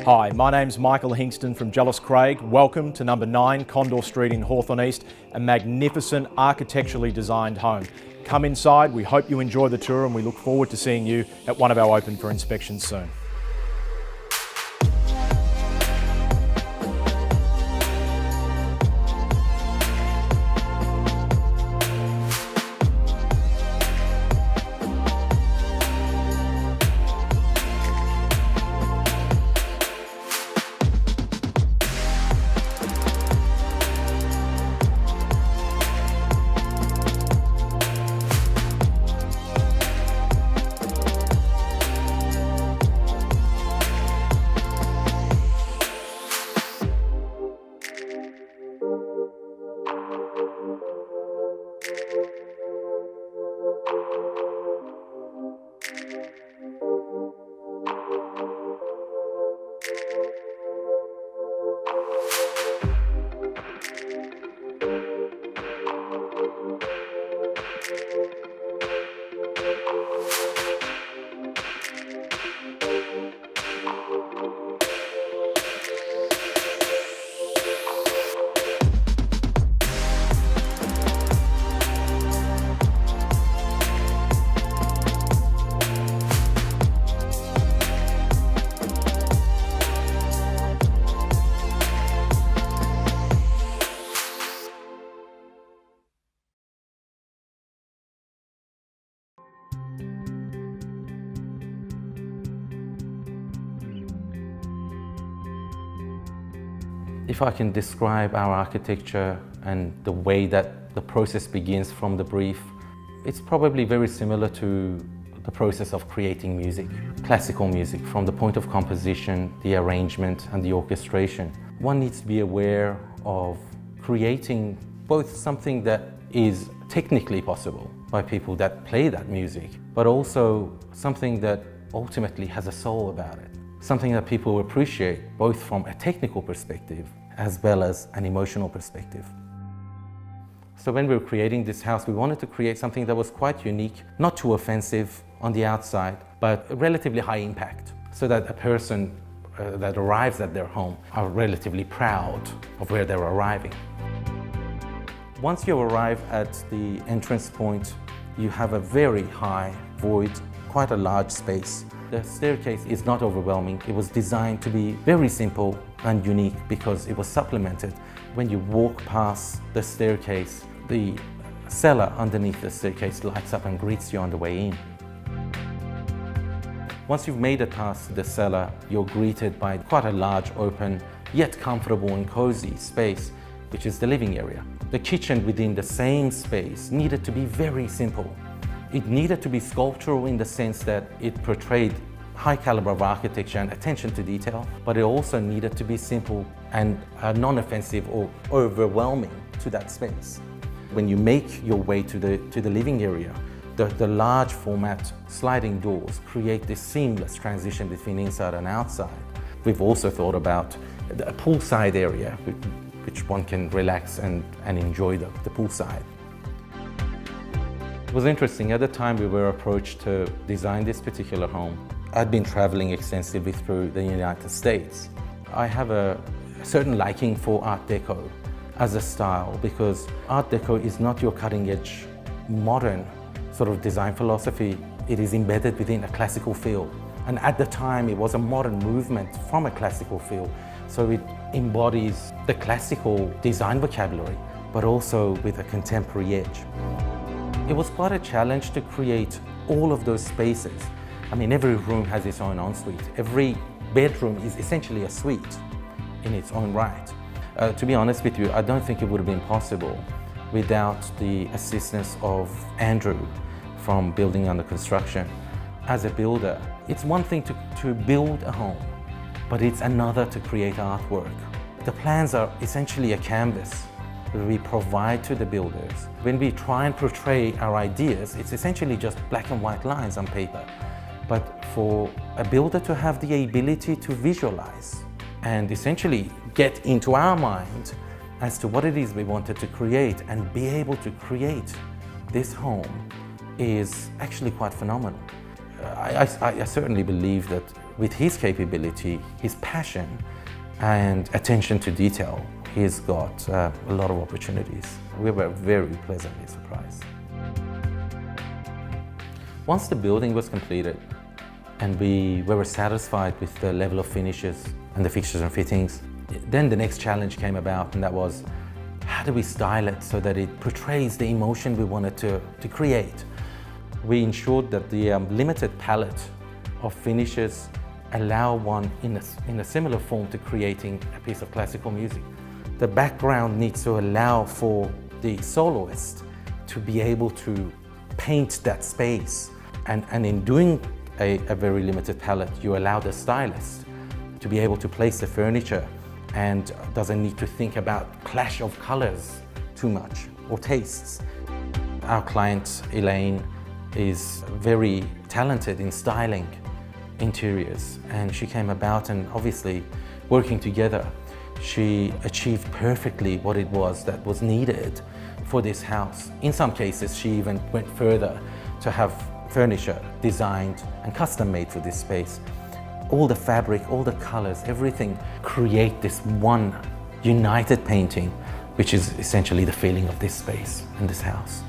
Hi, my name's Michael Hingston from Jealous Craig. Welcome to number 9 Condor Street in Hawthorn East, a magnificent architecturally designed home. Come inside, we hope you enjoy the tour and we look forward to seeing you at one of our open for inspection soon. If I can describe our architecture and the way that the process begins from the brief, it's probably very similar to the process of creating music, classical music, from the point of composition, the arrangement and the orchestration. One needs to be aware of creating both something that is technically possible by people that play that music, but also something that ultimately has a soul about it. Something that people appreciate both from a technical perspective as well as an emotional perspective. So when we were creating this house, we wanted to create something that was quite unique, not too offensive on the outside, but relatively high impact, so that a person that arrives at their home are relatively proud of where they're arriving. Once you arrive at the entrance point, you have a very high void, quite a large space. The staircase is not overwhelming. It was designed to be very simple and unique because it was supplemented. When you walk past the staircase, the cellar underneath the staircase lights up and greets you on the way in. Once you've made it past the cellar, you're greeted by quite a large, open, yet comfortable and cozy space, which is the living area. The kitchen within the same space needed to be very simple. It needed to be sculptural in the sense that it portrayed high caliber of architecture and attention to detail, but it also needed to be simple and non-offensive or overwhelming to that space. When you make your way to the living area, the large format sliding doors create this seamless transition between inside and outside. We've also thought about a poolside area, which one can relax and enjoy the poolside. It was interesting, at the time we were approached to design this particular home. I'd been traveling extensively through the United States. I have a certain liking for Art Deco as a style because Art Deco is not your cutting edge modern sort of design philosophy. It is embedded within a classical feel. And at the time it was a modern movement from a classical feel. So it embodies the classical design vocabulary, but also with a contemporary edge. It was quite a challenge to create all of those spaces. I mean, every room has its own ensuite. Every bedroom is essentially a suite in its own right. To be honest with you, I don't think it would have been possible without the assistance of Andrew from Building Under Construction. As a builder, it's one thing to build a home, but it's another to create artwork. The plans are essentially a canvas that we provide to the builders. When we try and portray our ideas, it's essentially just black and white lines on paper. But for a builder to have the ability to visualize and essentially get into our mind as to what it is we wanted to create and be able to create this home is actually quite phenomenal. I certainly believe that with his capability, his passion, and attention to detail, he's got a lot of opportunities. We were very pleasantly surprised. Once the building was completed and we were satisfied with the level of finishes and the fixtures and fittings, then the next challenge came about, and that was, how do we style it so that it portrays the emotion we wanted to create? We ensured that the limited palette of finishes allow one in a similar form to creating a piece of classical music. The background needs to allow for the soloist to be able to paint that space. And in doing a very limited palette, you allow the stylist to be able to place the furniture and doesn't need to think about clash of colors too much or tastes. Our client, Elaine, is very talented in styling interiors, and she came about, and obviously working together, she achieved perfectly what it was that was needed for this house. In some cases, she even went further to have furniture designed and custom made for this space. All the fabric, all the colors, everything create this one united painting, which is essentially the feeling of this space and this house.